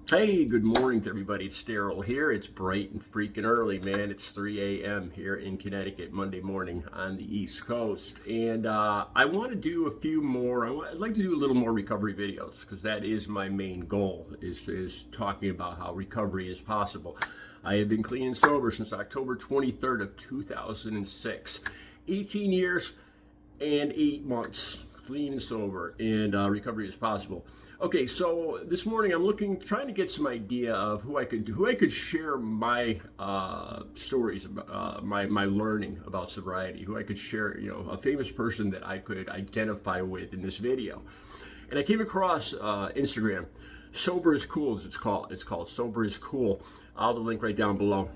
Hey, good morning to everybody. It's Daryl here. It's bright and freaking early, man. It's 3 a.m. here in Connecticut, Monday morning on the East Coast. And I want to do a few more, I'd like to do a little more recovery videos because that is my main goal, is talking about how recovery is possible. I have been clean and sober since October 23rd of 2006. 18 years and 8 months clean and sober, and recovery is possible. Okay, so this morning I'm trying to get some idea of who I could share my stories about, my learning about sobriety, who I could share, a famous person that I could identify with in this video. And I came across Instagram. Sober is Cool, as it's called. It's called Sober is Cool. I'll have the link right down below.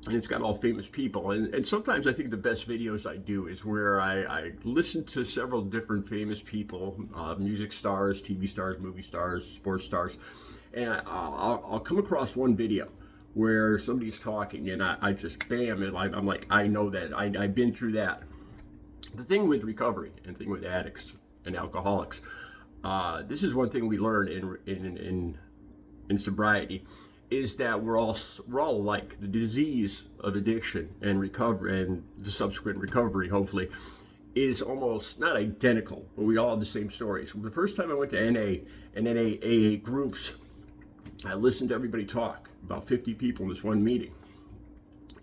And it's got all famous people. And sometimes I think the best videos I do is where I listen to several different famous people, music stars, TV stars, movie stars, sports stars. And I'll come across one video where somebody's talking and I just, bam, and I'm like, I know that. I've been through that. The thing with recovery and the thing with addicts and alcoholics, this is one thing we learn in sobriety, is that we're all alike. The disease of addiction and recovery and the subsequent recovery, hopefully, is almost not identical, but we all have the same stories. The first time I went to NA and NAAA groups, I listened to everybody talk, about 50 people in this one meeting.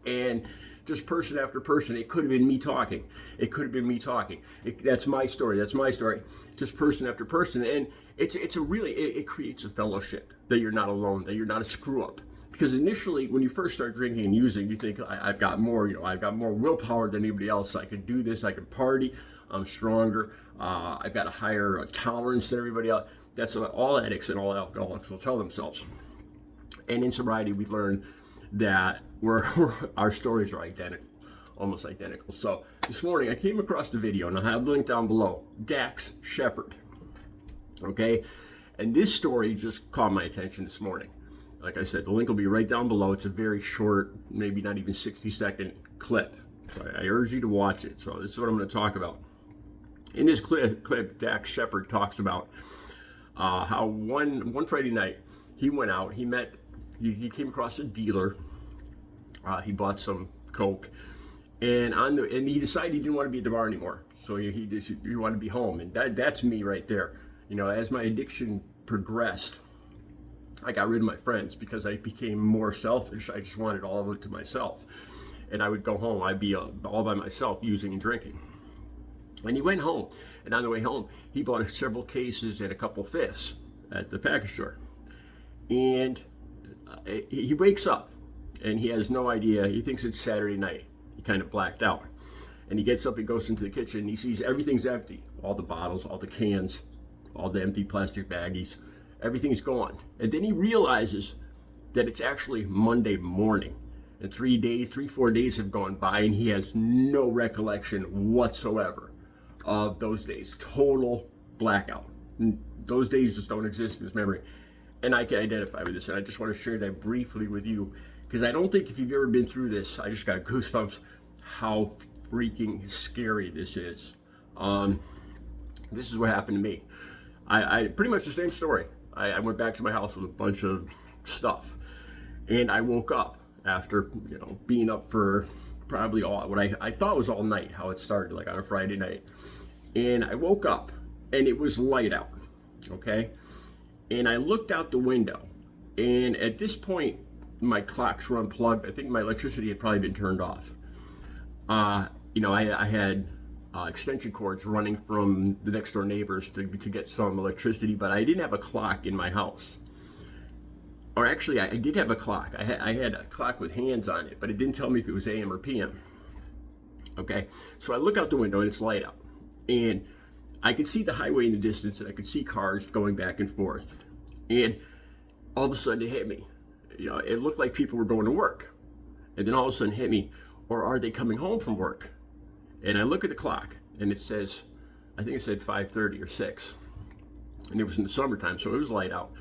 And just person after person, it could have been me talking. That's my story. Just person after person. And it creates a fellowship that you're not alone, that you're not a screw up. Because initially, when you first start drinking and using, you think, I've got more willpower than anybody else. I could do this, I could party, I'm stronger, I've got a higher tolerance than everybody else. That's what all addicts and all alcoholics will tell themselves. And in sobriety, we learn that our stories are identical, almost identical. So this morning I came across the video, and I'll have the link down below. DAX SHEPARD, okay? And this story just caught my attention this morning. Like I said, the link will be right down below. It's a very short, maybe not even 60-second clip. So I urge you to watch it. So this is what I'm going to talk about. In this clip, DAX SHEPARD talks about how one Friday night he went out, he came across a dealer. He bought some Coke, and he decided he didn't want to be at the bar anymore. So he wanted to be home, and that's me right there. As my addiction progressed, I got rid of my friends because I became more selfish. I just wanted all of it to myself, and I would go home. I'd be all by myself using and drinking. And he went home, and on the way home, he bought several cases and a couple fifths at the package store, and he wakes up. And he has no idea. He thinks it's Saturday night. He kind of blacked out. And he gets up and goes into the kitchen. And he sees everything's empty. All the bottles, all the cans, all the empty plastic baggies. Everything's gone. And then he realizes that it's actually Monday morning. And 4 days have gone by. And he has no recollection whatsoever of those days. Total blackout. Those days just don't exist in his memory. And I can identify with this. And I just want to share that briefly with you, because I don't think if you've ever been through this, I just got goosebumps how freaking scary this is. This is what happened to me. I pretty much the same story. I went back to my house with a bunch of stuff, and I woke up after being up for probably what I thought was all night, how it started, like on a Friday night. And I woke up and it was light out, okay? And I looked out the window, and at this point my clocks were unplugged. I think my electricity had probably been turned off. I had extension cords running from the next door neighbors to get some electricity, but I didn't have a clock in my house. Or actually, I did have a clock. I had a clock with hands on it, but it didn't tell me if it was AM or PM. Okay, so I look out the window and it's light out, and I could see the highway in the distance, and I could see cars going back and forth. And all of a sudden it hit me. It looked like people were going to work. And then all of a sudden it hit me, or are they coming home from work? And I look at the clock, and it says, I think it said 5:30 or 6. And it was in the summertime, so it was light out.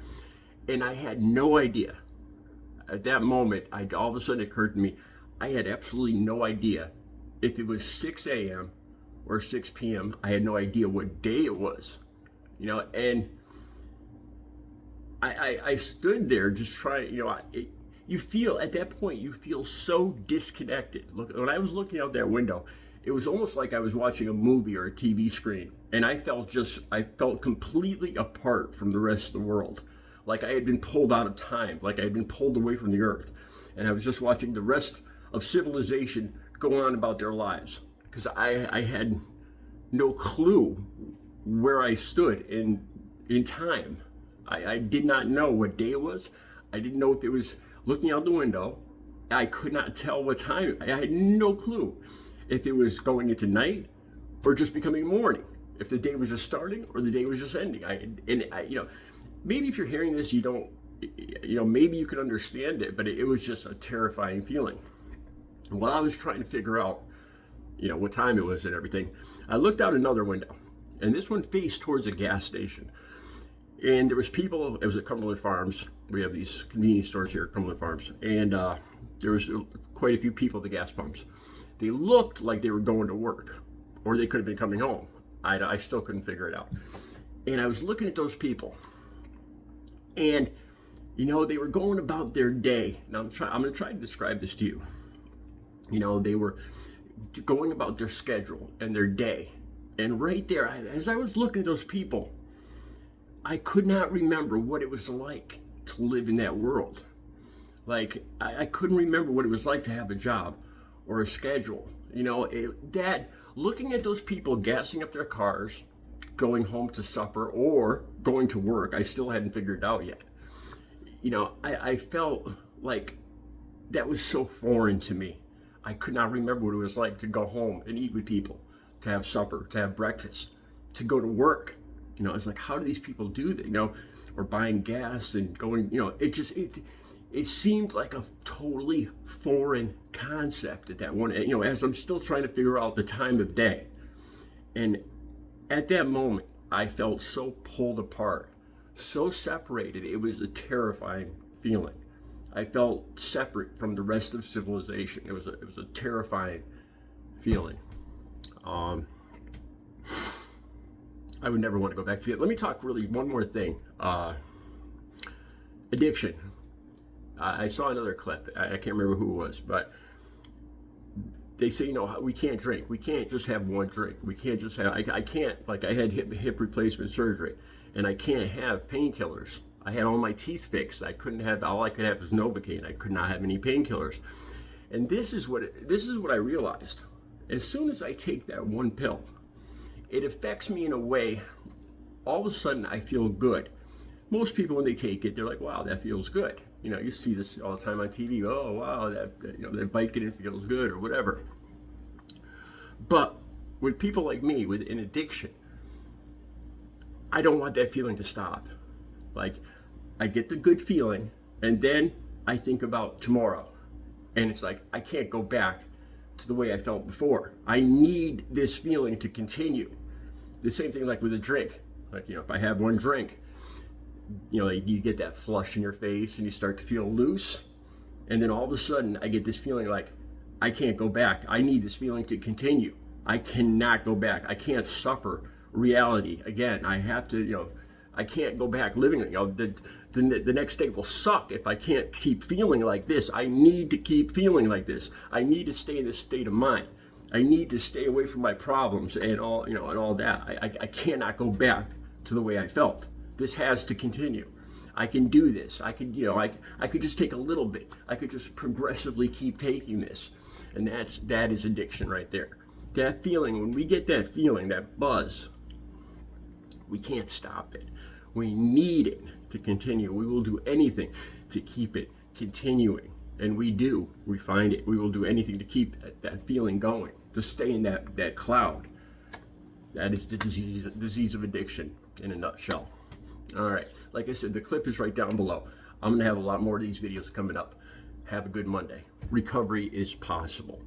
And I had no idea. At that moment, all of a sudden it occurred to me, I had absolutely no idea if it was 6 a.m. or 6 p.m. I had no idea what day it was. And I stood there just trying, you feel at that point, you feel so disconnected. Look, when I was looking out that window, it was almost like I was watching a movie or a TV screen, and I felt completely apart from the rest of the world. Like I had been pulled out of time, like I had been pulled away from the earth, and I was just watching the rest of civilization go on about their lives, because I had no clue where I stood in time. I did not know what day it was. I didn't know if it was looking out the window. I could not tell what time. I had no clue if it was going into night or just becoming morning. If the day was just starting or the day was just ending. Maybe if you're hearing this, you don't, maybe you can understand it, but it was just a terrifying feeling. And while I was trying to figure out, what time it was and everything, I looked out another window, and this one faced towards a gas station. And there was people, it was at Cumberland Farms. We have these convenience stores here at Cumberland Farms. And there was quite a few people at the gas pumps. They looked like they were going to work, or they could have been coming home. I still couldn't figure it out. And I was looking at those people, and they were going about their day. Now I'm going to try to describe this to you. They were going about their schedule and their day. And right there, as I was looking at those people, I could not remember what it was like to live in that world. Like, I couldn't remember what it was like to have a job or a schedule. Looking at those people gassing up their cars, going home to supper or going to work, I still hadn't figured it out yet. I felt like that was so foreign to me. I could not remember what it was like to go home and eat with people, to have supper, to have breakfast, to go to work. It's like, how do these people do that? Or buying gas and going, it seemed like a totally foreign concept at that one, as I'm still trying to figure out the time of day. And at that moment, I felt so pulled apart, so separated. It was a terrifying feeling. I felt separate from the rest of civilization. It was a terrifying feeling. I would never want to go back to it. Let me talk really one more thing. Addiction. I saw another clip. I can't remember who it was, but they say, we can't drink. We can't just have one drink. We can't just have, I can't, like I had hip replacement surgery, and I can't have painkillers. I had all my teeth fixed. All I could have was Novocaine. I could not have any painkillers. And this is what I realized. As soon as I take that one pill, it affects me in a way, all of a sudden I feel good. Most people, when they take it, they're like, wow, that feels good. You see this all the time on TV. Oh, wow, that Vicodin feels good or whatever. But with people like me, with an addiction, I don't want that feeling to stop. Like, I get the good feeling, and then I think about tomorrow. And it's like, I can't go back to the way I felt before. I need this feeling to continue. The same thing like with a drink. Like, if I have one drink, you get that flush in your face and you start to feel loose. And then all of a sudden I get this feeling like, I can't go back. I need this feeling to continue. I cannot go back. I can't suffer reality again. I have to, I can't go back living. The next day will suck if I can't keep feeling like this. I need to keep feeling like this. I need to stay in this state of mind. I need to stay away from my problems and all, and all that. I cannot go back to the way I felt. This has to continue. I can do this. I could, I could just take a little bit. I could just progressively keep taking this. And that is addiction right there. That feeling, when we get that feeling, that buzz, we can't stop it. We need it to continue. We will do anything to keep it continuing. And we do. We find it. We will do anything to keep that feeling going, to stay in that cloud. That is the disease of addiction in a nutshell. All right. Like I said, the clip is right down below. I'm going to have a lot more of these videos coming up. Have a good Monday. Recovery is possible.